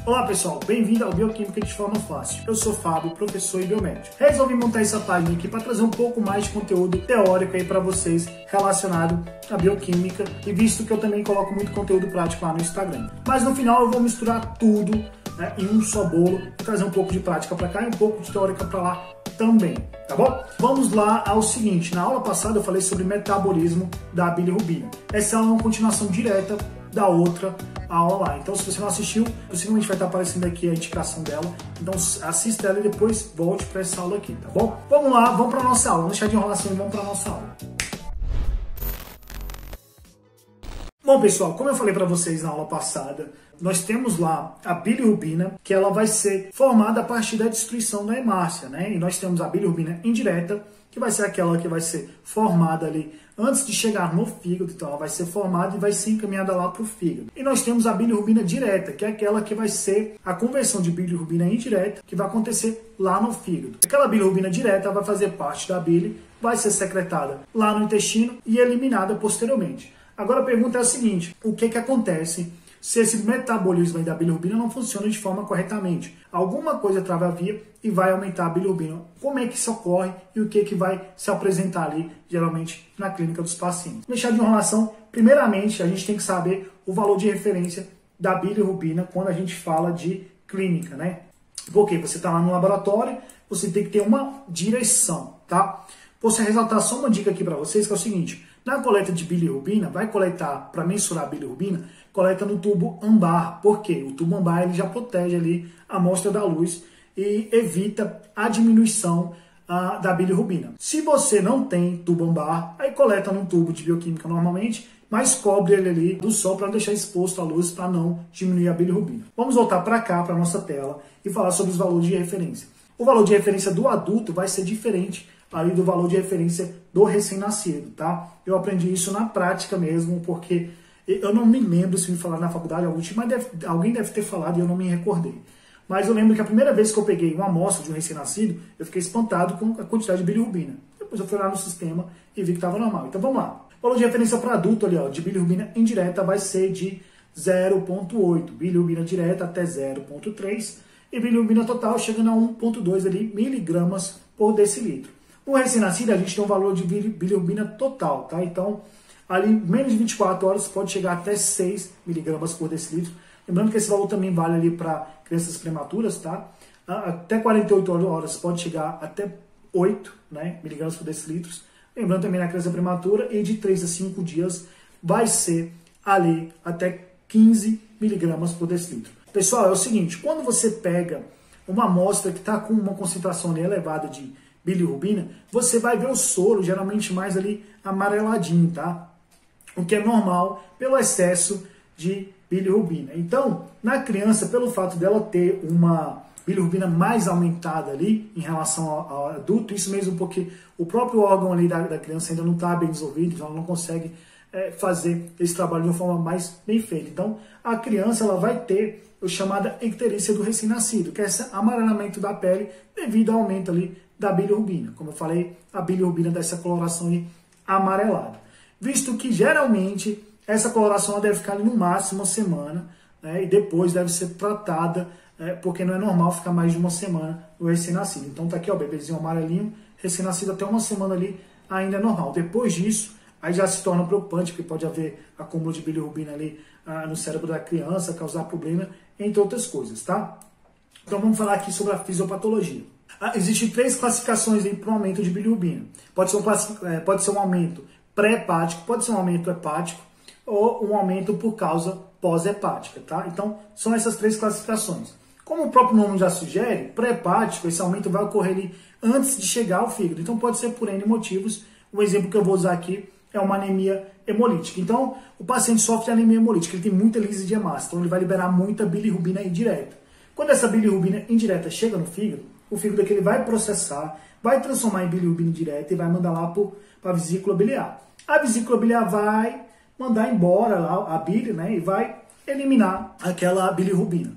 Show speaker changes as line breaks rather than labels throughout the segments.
Olá pessoal, bem-vindo ao Bioquímica de Forma Fácil. Eu sou Fábio, professor e biomédico. Resolvi montar essa página aqui para trazer um pouco mais de conteúdo teórico aí para vocês relacionado à bioquímica e visto que eu também coloco muito conteúdo prático lá no Instagram. Mas no final eu vou misturar tudo, né, em um só bolo e trazer um pouco de prática para cá e um pouco de teórica para lá também, tá bom? Vamos lá ao seguinte, na aula passada eu falei sobre metabolismo da bilirrubina. Essa é uma continuação direta da outra aula lá. Então, se você não assistiu, possivelmente vai estar aparecendo aqui a indicação dela. Então, assista ela e depois volte para essa aula aqui, tá bom? Vamos lá, vamos para a nossa aula. Vamos deixar de enrolação e vamos para a nossa aula. Bom, pessoal, como eu falei para vocês na aula passada, nós temos lá a bilirrubina, que ela vai ser formada a partir da destruição da hemácia, né? E nós temos a bilirrubina indireta, que vai ser aquela que vai ser formada ali antes de chegar no fígado, então ela vai ser formada e vai ser encaminhada lá para o fígado. E nós temos a bilirrubina direta, que é aquela que vai ser a conversão de bilirrubina indireta, que vai acontecer lá no fígado. Aquela bilirrubina direta vai fazer parte da bile, vai ser secretada lá no intestino e eliminada posteriormente. Agora a pergunta é a seguinte, o que acontece se esse metabolismo aí da bilirrubina não funciona de forma corretamente? Alguma coisa trava a via e vai aumentar a bilirrubina. Como é que isso ocorre e o que vai se apresentar ali, geralmente, na clínica dos pacientes? Deixar de enrolação, primeiramente, a gente tem que saber o valor de referência da bilirrubina quando a gente fala de clínica, né? Porque você está lá no laboratório, você tem que ter uma direção, tá? Vou ressaltar só uma dica aqui para vocês, que é o seguinte, na coleta de bilirrubina, vai coletar, para mensurar a bilirrubina, coleta no tubo ambar. Por quê? O tubo ambar ele já protege ali a amostra da luz e evita a diminuição da bilirrubina. Se você não tem tubo ambar, aí coleta num tubo de bioquímica normalmente, mas cobre ele ali do sol para deixar exposto à luz para não diminuir a bilirrubina. Vamos voltar para cá, para a nossa tela, e falar sobre os valores de referência. O valor de referência do adulto vai ser diferente ali do valor de referência do recém-nascido, tá? Eu aprendi isso na prática mesmo, porque eu não me lembro se me falaram na faculdade mas alguém deve ter falado e eu não me recordei. Mas eu lembro que a primeira vez que eu peguei uma amostra de um recém-nascido, eu fiquei espantado com a quantidade de bilirrubina. Depois eu fui lá no sistema e vi que estava normal. Então vamos lá. O valor de referência para adulto ali, ó, de bilirrubina indireta vai ser de 0,8. Bilirrubina direta até 0,3. E bilirrubina total chegando a 1,2 ali, miligramas por decilitro. No recém-nascido, a gente tem um valor de bilirrubina total, tá? Então, ali, menos de 24 horas, pode chegar até 6 miligramas por decilitro. Lembrando que esse valor também vale ali para crianças prematuras, tá? Até 48 horas pode chegar até 8, né, miligramas por decilitro. Lembrando também na criança prematura, e de 3 a 5 dias vai ser ali até 15 miligramas por decilitro. Pessoal, é o seguinte, quando você pega uma amostra que está com uma concentração ali elevada de bilirrubina, você vai ver o soro geralmente mais ali amareladinho, tá? O que é normal pelo excesso de bilirrubina. Então, na criança, pelo fato dela ter uma bilirrubina mais aumentada ali em relação ao adulto, isso mesmo porque o próprio órgão ali da criança ainda não está bem desenvolvido, então ela não consegue fazer esse trabalho de uma forma mais bem feita. Então, a criança ela vai ter a chamada icterícia do recém-nascido, que é esse amarelamento da pele devido ao aumento ali da bilirrubina. Como eu falei, a bilirrubina dá essa coloração aí amarelada. Visto que geralmente essa coloração deve ficar ali no máximo uma semana, né, e depois deve ser tratada, porque não é normal ficar mais de uma semana no recém-nascido. Então tá aqui, ó, bebezinho amarelinho, recém-nascido até uma semana ali ainda é normal. Depois disso, aí já se torna preocupante, porque pode haver acúmulo de bilirrubina ali no cérebro da criança, causar problema, entre outras coisas, tá? Então vamos falar aqui sobre a fisiopatologia. Existem 3 classificações para o aumento de bilirrubina. Pode ser um aumento pré-hepático, pode ser um aumento hepático ou um aumento por causa pós-hepática, tá? Então, são essas 3 classificações. Como o próprio nome já sugere, pré-hepático, esse aumento vai ocorrer ali antes de chegar ao fígado. Então, pode ser por N motivos. O exemplo que eu vou usar aqui é uma anemia hemolítica. Então, o paciente sofre de anemia hemolítica, ele tem muita lise de hemácia, então ele vai liberar muita bilirrubina indireta. Quando essa bilirrubina indireta chega no fígado, o fígado aqui ele vai processar, vai transformar em bilirrubina indireta e vai mandar lá para a vesícula biliar. A vesícula biliar vai mandar embora lá a bile, né, e vai eliminar aquela bilirrubina.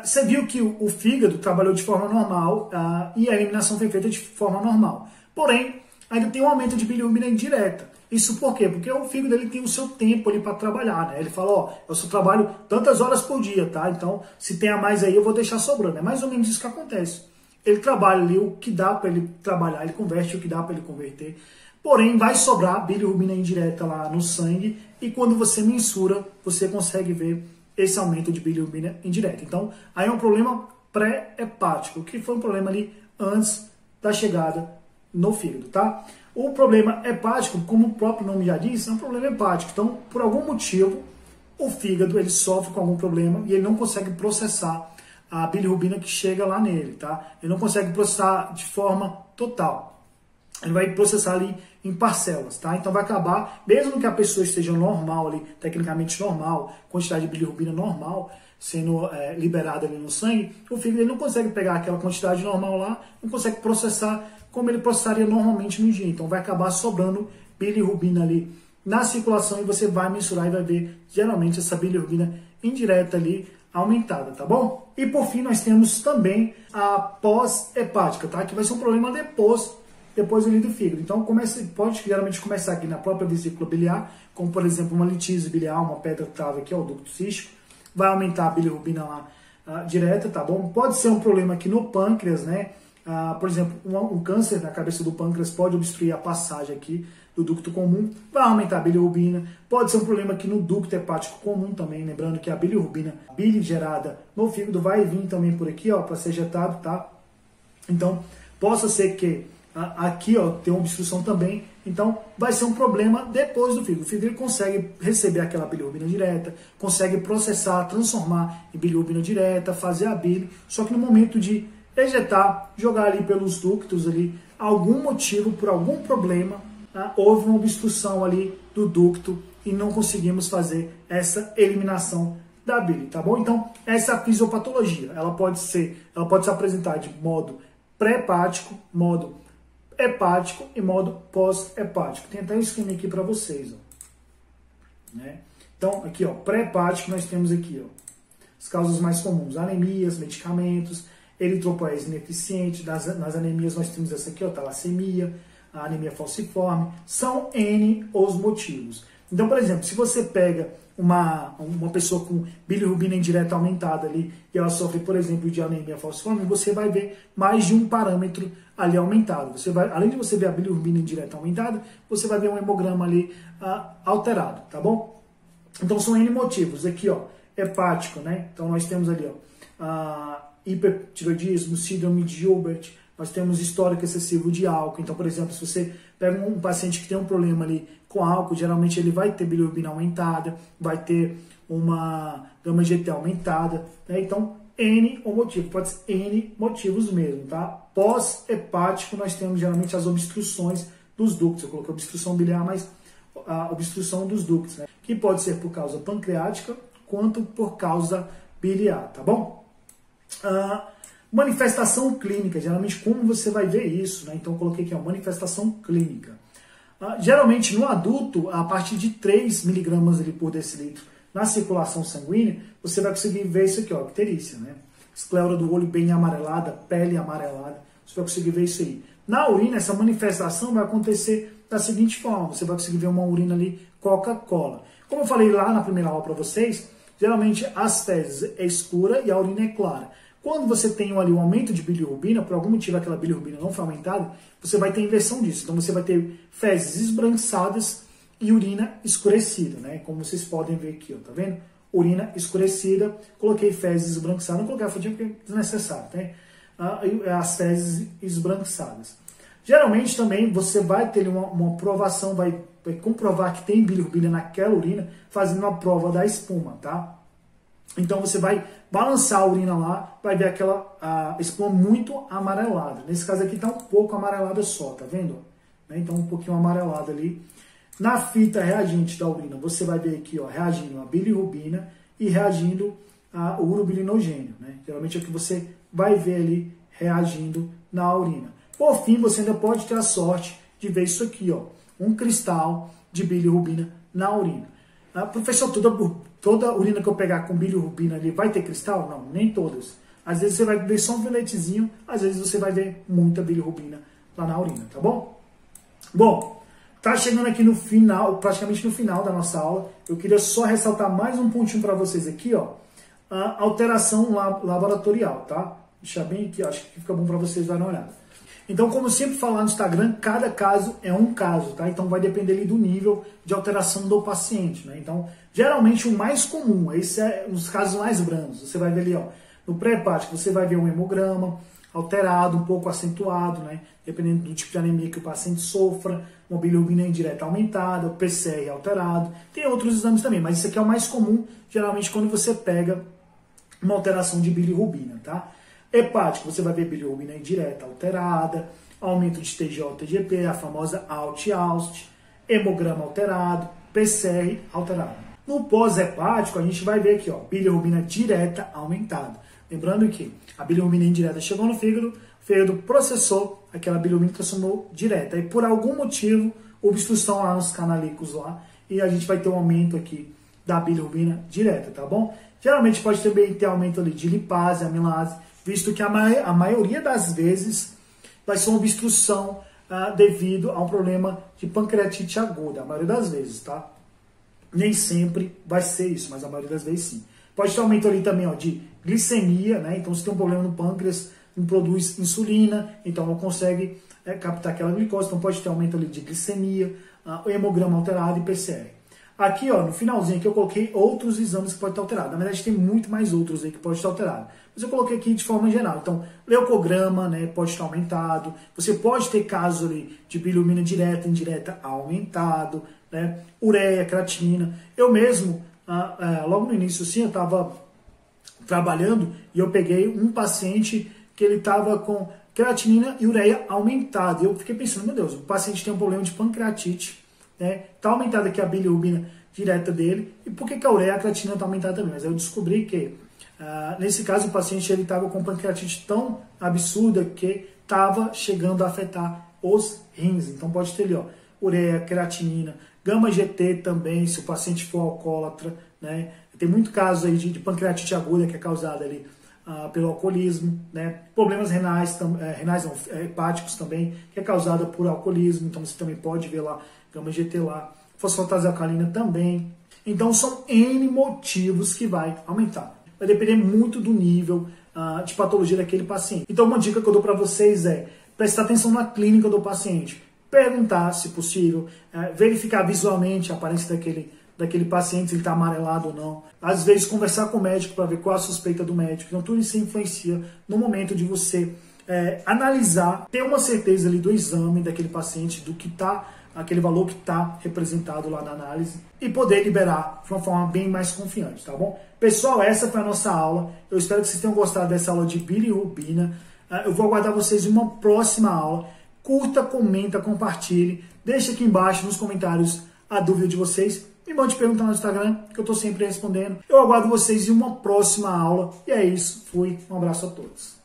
Você viu que o fígado trabalhou de forma normal e a eliminação foi feita de forma normal. Porém, ainda tem um aumento de bilirrubina indireta. Isso por quê? Porque o fígado ele tem o seu tempo ali para trabalhar, né? Ele fala, ó, eu só trabalho tantas horas por dia, tá? Então, se tem a mais aí, eu vou deixar sobrando. É mais ou menos isso que acontece. Ele trabalha ali o que dá para ele trabalhar, ele converte o que dá para ele converter. Porém, vai sobrar bilirrubina indireta lá no sangue e quando você mensura, você consegue ver esse aumento de bilirrubina indireta. Então, aí é um problema pré-hepático, que foi um problema ali antes da chegada no fígado, tá? O problema hepático, como o próprio nome já diz, é um problema hepático. Então, por algum motivo, o fígado ele sofre com algum problema e ele não consegue processar a bilirrubina que chega lá nele, tá? Ele não consegue processar de forma total. Ele vai processar ali em parcelas, tá? Então vai acabar, mesmo que a pessoa esteja normal ali, tecnicamente normal, quantidade de bilirrubina normal, sendo liberada ali no sangue, o fígado ele não consegue pegar aquela quantidade normal lá, não consegue processar como ele processaria normalmente no dia. Então vai acabar sobrando bilirrubina ali na circulação e você vai mensurar e vai ver geralmente essa bilirrubina indireta ali aumentada, tá bom? E por fim nós temos também a pós-hepática, tá? Que vai ser um problema depois ali do fígado. Então pode geralmente começar aqui na própria vesícula biliar, como por exemplo uma litise biliar, uma pedra trave aqui, ó, o ducto cístico, vai aumentar a bilirrubina lá direta, tá bom? Pode ser um problema aqui no pâncreas, né? Por exemplo, um câncer na cabeça do pâncreas pode obstruir a passagem aqui do ducto comum, vai aumentar a bilirrubina. Pode ser um problema aqui no ducto hepático comum também, lembrando que a bilirrubina gerada no fígado vai vir também por aqui, ó, para ser ejetado, tá? Então, possa ser que aqui, ó, tem uma obstrução também, então vai ser um problema depois do fígado. O fígado ele consegue receber aquela bilirrubina direta, consegue processar, transformar em bilirrubina direta, fazer a bile, só que no momento de ejetar, jogar ali pelos ductos ali, algum motivo, por algum problema, houve uma obstrução ali do ducto e não conseguimos fazer essa eliminação da bile, tá bom? Então, essa é a fisiopatologia. Ela pode se apresentar de modo pré-hepático, modo hepático e modo pós-hepático. Tem até um esquema aqui para vocês, ó. Né? Então, aqui, ó, pré-hepático, nós temos aqui, ó, as causas mais comuns: anemias, medicamentos, eritropoese ineficiente. Nas anemias nós temos essa aqui, ó, talassemia, a anemia falciforme. São N os motivos. Então, por exemplo, se você pega uma pessoa com bilirrubina indireta aumentada ali e ela sofre, por exemplo, de anemia falciforme, você vai ver mais de um parâmetro ali aumentado. Além de você ver a bilirrubina indireta aumentada, você vai ver um hemograma ali alterado, tá bom? Então são N motivos. Aqui, ó, hepático, né? Então nós temos ali, ó, hipertiroidismo, síndrome de Gilbert, nós temos histórico excessivo de álcool. Então, por exemplo, se você pega um paciente que tem um problema ali com álcool, geralmente ele vai ter bilirrubina aumentada, vai ter uma gama GT aumentada, né? Então, N o motivo, pode ser N motivos mesmo, tá? Pós-hepático, nós temos geralmente as obstruções dos ductos. Eu coloquei obstrução biliar, mas a obstrução dos ductos, né? Que pode ser por causa pancreática, quanto por causa biliar, tá bom? Manifestação clínica, geralmente como você vai ver isso, né? Então eu coloquei aqui a manifestação clínica. Geralmente no adulto, a partir de 3 miligramas ali por decilitro na circulação sanguínea, você vai conseguir ver isso aqui, ó, icterícia, né? Esclera do olho bem amarelada, pele amarelada, você vai conseguir ver isso aí. Na urina, essa manifestação vai acontecer da seguinte forma: você vai conseguir ver uma urina ali Coca-Cola. Como eu falei lá na primeira aula para vocês, geralmente as fezes é escura e a urina é clara. Quando você tem ali um aumento de bilirrubina, por algum motivo aquela bilirrubina não foi aumentada, você vai ter inversão disso. Então você vai ter fezes esbranquiçadas e urina escurecida, né? Como vocês podem ver aqui, ó, tá vendo? Urina escurecida, coloquei fezes esbranquiçadas, não coloquei a fotinha porque é desnecessário, tá? As fezes esbranquiçadas. Geralmente também você vai ter uma provação, vai comprovar que tem bilirrubina naquela urina, fazendo uma prova da espuma, tá? Então você vai balançar a urina lá, vai ver aquela espuma muito amarelada. Nesse caso aqui está um pouco amarelada só, tá vendo? Então um pouquinho amarelada ali. Na fita reagente da urina, você vai ver aqui, ó, reagindo a bilirrubina e reagindo a urobilinogênio, né? Geralmente é o que você vai ver ali reagindo na urina. Por fim, você ainda pode ter a sorte de ver isso aqui, ó, um cristal de bilirrubina na urina. Professor, toda urina que eu pegar com bilirrubina ali vai ter cristal? Não, nem todas. Às vezes você vai ver só um filetezinho, às vezes você vai ver muita bilirrubina lá na urina, tá bom? Bom, Tá chegando aqui no final, praticamente no final da nossa aula. Eu queria só ressaltar mais um pontinho para vocês aqui, ó. A alteração laboratorial, tá? Deixar bem aqui, ó, acho que fica bom para vocês darem uma olhada. Então, como eu sempre falo no Instagram, cada caso é um caso, tá? Então vai depender ali do nível de alteração do paciente, né? Então, geralmente o mais comum, esse é os casos mais brandos. Você vai ver ali, ó, no pré-hepático, você vai ver um hemograma alterado, um pouco acentuado, né? Dependendo do tipo de anemia que o paciente sofra, uma bilirrubina indireta aumentada, o PCR alterado. Tem outros exames também, mas isso aqui é o mais comum, geralmente quando você pega uma alteração de bilirrubina, tá? Hepático, você vai ver bilirrubina indireta alterada, aumento de TGO, TGP, a famosa ALT e AST, hemograma alterado, PCR alterado. No pós-hepático, a gente vai ver aqui, ó, bilirrubina direta aumentada. Lembrando que a bilirrubina indireta chegou no fígado, o fígado processou aquela bilirrubina e transformou direta. E por algum motivo, obstrução lá nos canalículos lá, e a gente vai ter um aumento aqui da bilirrubina direta, tá bom? Geralmente pode também ter aumento ali de lipase, amilase, visto que a maioria das vezes vai ser uma obstrução devido a um problema de pancreatite aguda, a maioria das vezes, tá? Nem sempre vai ser isso, mas a maioria das vezes sim. Pode ter aumento ali também, ó, de glicemia, né? Então, se tem um problema no pâncreas, não produz insulina, então não consegue captar aquela glicose, então pode ter aumento ali de glicemia, o hemograma alterado e PCR. Aqui, ó, no finalzinho aqui eu coloquei outros exames que podem estar alterados. Na verdade, tem muito mais outros aí que podem estar alterados. Mas eu coloquei aqui de forma geral. Então, leucograma, né, pode estar aumentado. Você pode ter casos ali de bilirrubina direta e indireta aumentado, né? Ureia, creatinina. Eu mesmo, logo no início, assim, eu estava trabalhando e eu peguei um paciente que ele estava com creatinina e ureia aumentada. E eu fiquei pensando, meu Deus, o paciente tem um problema de pancreatite, né? Tá aumentada aqui a bilirrubina direta dele. E por que a ureia e a creatinina está aumentada também? Mas eu descobri que, nesse caso, o paciente estava com pancreatite tão absurda que estava chegando a afetar os rins. Então pode ter ali, ó, ureia, creatinina, gama-GT também, se o paciente for alcoólatra, né? Tem muito caso aí de pancreatite aguda que é causada ali pelo alcoolismo, né? Problemas renais, hepáticos também, que é causada por alcoolismo, então você também pode ver lá gama-GT lá, fosfatase alcalina também. Então são N motivos que vai aumentar. Vai depender muito do nível de patologia daquele paciente. Então uma dica que eu dou para vocês é prestar atenção na clínica do paciente, perguntar se possível, verificar visualmente a aparência daquele paciente, se ele está amarelado ou não. Às vezes conversar com o médico para ver qual a suspeita do médico. Então tudo isso influencia no momento de você analisar, ter uma certeza ali do exame daquele paciente, do que está, aquele valor que está representado lá na análise, e poder liberar de uma forma bem mais confiante, tá bom? Pessoal, essa foi a nossa aula. Eu espero que vocês tenham gostado dessa aula de bilirrubina. Eu vou aguardar vocês em uma próxima aula. Curta, comenta, compartilhe. Deixe aqui embaixo nos comentários a dúvida de vocês. Me mande perguntar no Instagram, que eu estou sempre respondendo. Eu aguardo vocês em uma próxima aula. E é isso. Fui. Um abraço a todos.